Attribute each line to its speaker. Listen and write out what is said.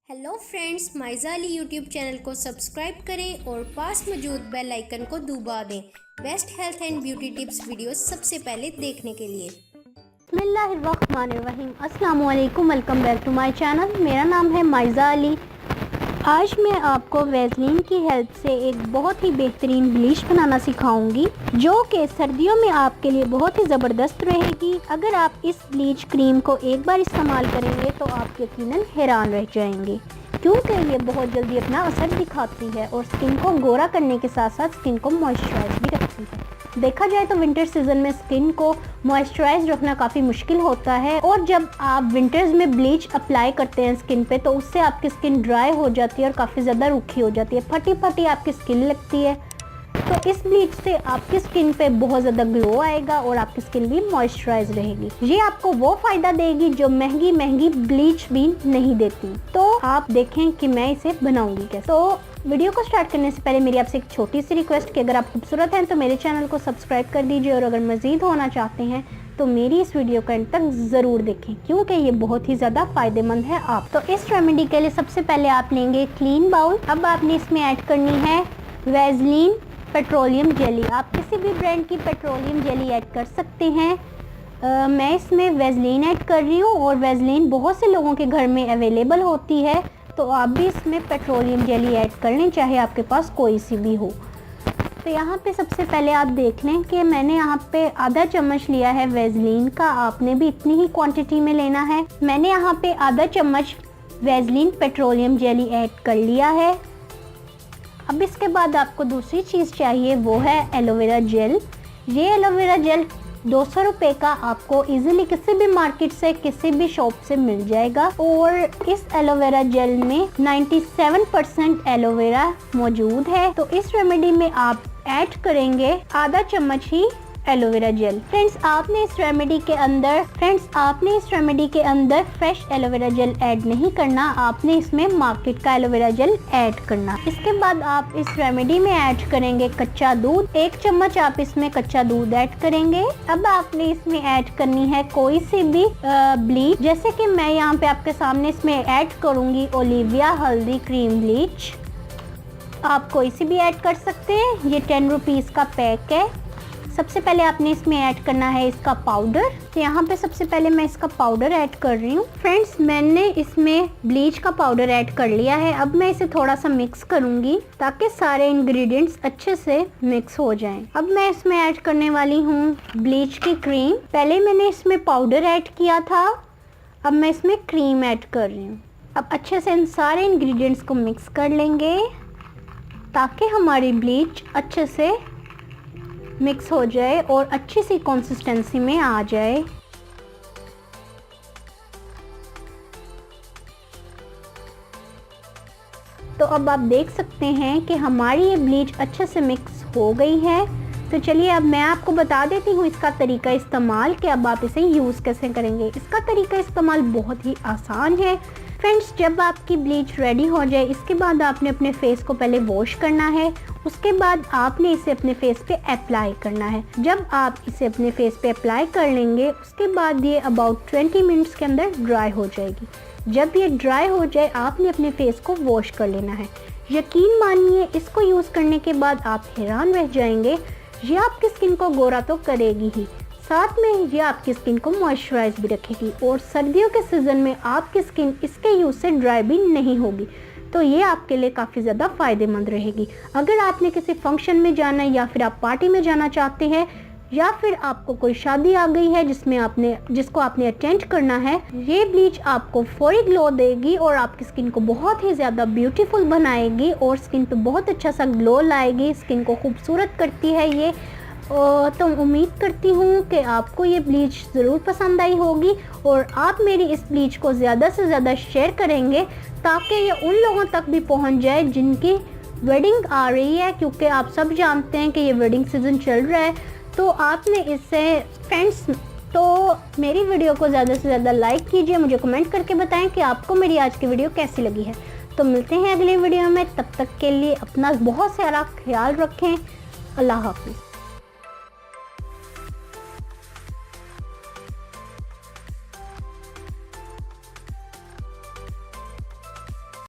Speaker 1: Hello friends, Maiza Ali YouTube channel को subscribe करें और पास मौजूद बेल आइकन को दबा दें best health and beauty tips videos सबसे पहले देखने के लिए।
Speaker 2: बिस्मिल्लाहिर्रहमानिर्रहीम। अस्सलाम वालेकुम, welcome back to my channel. मेरा नाम है माइज़ा अली। आज मैं आपको वैसलीन की हेल्प से एक बहुत ही बेहतरीन ब्लीच बनाना सिखाऊंगी जो कि सर्दियों में आपके लिए बहुत ही ज़बरदस्त रहेगी। अगर आप इस ब्लीच क्रीम को एक बार इस्तेमाल करेंगे तो आप यकीनन हैरान रह जाएंगे, क्योंकि ये बहुत जल्दी अपना असर दिखाती है और स्किन को गोरा करने के साथ साथ स्किन को मॉइस्चराइज भी रखती है। देखा जाए तो विंटर सीजन में स्किन को मॉइस्चराइज रखना काफ़ी मुश्किल होता है, और जब आप विंटर्स में ब्लीच अप्लाई करते हैं स्किन पे तो उससे आपकी स्किन ड्राई हो जाती है और काफ़ी ज़्यादा रूखी हो जाती है, फटी फटी आपकी स्किन लगती है। तो इस ब्लीच से आपकी स्किन पे बहुत ज़्यादा ग्लो आएगा और आपकी स्किन भी मॉइस्चराइज रहेगी। ये आपको वो फ़ायदा देगी जो महंगी महंगी ब्लीच भी नहीं देती। तो आप देखें कि मैं इसे बनाऊंगी कैसे। तो वीडियो को स्टार्ट करने से पहले मेरी आपसे एक छोटी सी रिक्वेस्ट कि अगर आप खूबसूरत हैं तो मेरे चैनल को सब्सक्राइब कर दीजिए, और अगर मज़ीद होना चाहते हैं तो मेरी इस वीडियो को एंड तक ज़रूर देखें, क्योंकि ये बहुत ही ज़्यादा फ़ायदेमंद है आप। तो इस रेमेडी के लिए सबसे पहले आप लेंगे क्लीन बाउल। अब आपने इसमें ऐड करनी है वैसलीन पेट्रोलियम जेली। आप किसी भी ब्रांड की पेट्रोलियम जेली ऐड कर सकते हैं। मैं इसमें वैसलीन ऐड कर रही हूँ, और वैसलीन बहुत से लोगों के घर में अवेलेबल होती है, तो आप भी इसमें पेट्रोलियम जेली ऐड कर लें, चाहे आपके पास कोई सी भी हो। तो यहाँ पे सबसे पहले आप देख लें कि मैंने यहाँ पे आधा चम्मच लिया है वैसलीन का। आपने भी इतनी ही क्वांटिटी में लेना है। मैंने यहाँ पे आधा चम्मच वैसलीन पेट्रोलियम जेली ऐड कर लिया है। अब इसके बाद आपको दूसरी चीज़ चाहिए, वो है एलोवेरा जेल। ये एलोवेरा जेल 200 रुपये का आपको इजीली किसी भी मार्केट से किसी भी शॉप से मिल जाएगा, और इस एलोवेरा जेल में 97% एलोवेरा मौजूद है। तो इस रेमेडी में आप ऐड करेंगे आधा चम्मच ही एलोवेरा जेल। फ्रेंड्स, आपने इस रेमेडी के अंदर फ्रेश एलोवेरा जेल ऐड नहीं करना, आपने इसमें मार्केट का एलोवेरा जेल ऐड करना। इसके बाद आप इस रेमेडी में ऐड करेंगे कच्चा दूध। 1 चम्मच आप इसमें कच्चा दूध ऐड करेंगे। अब आपने इसमें ऐड करनी है कोई सी भी ब्लीच, जैसे कि मैं यहाँ पे आपके सामने इसमें ऐड करूंगी ओलिविया हल्दी क्रीम ब्लीच। आप कोई सी भी ऐड कर सकते हैं। ये 10 रुपीज़ का पैक है। सबसे पहले आपने इसमें ऐड करना है इसका पाउडर। तो यहाँ पे सबसे पहले मैं इसका पाउडर ऐड कर रही हूँ। फ्रेंड्स, मैंने इसमें ब्लीच का पाउडर ऐड कर लिया है। अब मैं इसे थोड़ा सा मिक्स करूँगी ताकि सारे इंग्रेडिएंट्स अच्छे से मिक्स हो जाएं। अब मैं इसमें ऐड करने वाली हूँ ब्लीच की क्रीम। पहले मैंने इसमें पाउडर ऐड किया था, अब मैं इसमें क्रीम ऐड कर रही हूँ। अब अच्छे से इन सारे इंग्रेडिएंट्स को मिक्स कर लेंगे ताकि हमारी ब्लीच अच्छे से मिक्स हो जाए और अच्छी सी कंसिस्टेंसी में आ जाए। तो अब आप देख सकते हैं कि हमारी ये ब्लीच अच्छे से मिक्स हो गई है। तो चलिए अब मैं आपको बता देती हूँ इसका तरीका इस्तेमाल, कि अब आप इसे यूज़ कैसे करेंगे। इसका तरीका इस्तेमाल बहुत ही आसान है। फ्रेंड्स, जब आपकी ब्लीच रेडी हो जाए, इसके बाद आपने अपने फेस को पहले वॉश करना है। उसके बाद आपने इसे अपने फेस पे अप्लाई करना है। जब आप इसे अपने फेस पे अप्लाई कर लेंगे, उसके बाद ये अबाउट 20 मिनट्स के अंदर ड्राई हो जाएगी। जब ये ड्राई हो जाए, आपने अपने फेस को वॉश कर लेना है। यकीन मानिए, इसको यूज़ करने के बाद आप हैरान रह जाएंगे। ये आपकी स्किन को गोरा तो करेगी ही, साथ में ये आपकी स्किन को मॉइस्चराइज भी रखेगी, और सर्दियों के सीज़न में आपकी स्किन इसके यूज़ से ड्राई भी नहीं होगी। तो ये आपके लिए काफ़ी ज़्यादा फ़ायदेमंद रहेगी। अगर आपने किसी फंक्शन में जाना है, या फिर आप पार्टी में जाना चाहते हैं, या फिर आपको कोई शादी आ गई है जिसको आपने अटेंड करना है, ये ब्लीच आपको फौरी ग्लो देगी और आपकी स्किन को बहुत ही ज़्यादा ब्यूटीफुल बनाएगी और स्किन पे बहुत अच्छा सा ग्लो लाएगी, स्किन को खूबसूरत करती है ये। तो उम्मीद करती हूँ कि आपको ये ब्लीच ज़रूर पसंद आई होगी, और आप मेरी इस ब्लीच को ज़्यादा से ज़्यादा शेयर करेंगे ताकि ये उन लोगों तक भी पहुँच जाए जिनकी वेडिंग आ रही है, क्योंकि आप सब जानते हैं कि ये वेडिंग सीज़न चल रहा है। तो आपने इससे फ्रेंड्स, तो मेरी वीडियो को ज़्यादा से ज़्यादा लाइक कीजिए, मुझे कमेंट करके बताएं कि आपको मेरी आज की वीडियो कैसी लगी है। तो मिलते हैं अगली वीडियो में, तब तक के लिए अपना बहुत सारा ख्याल रखें। अल्लाह हाफिज़।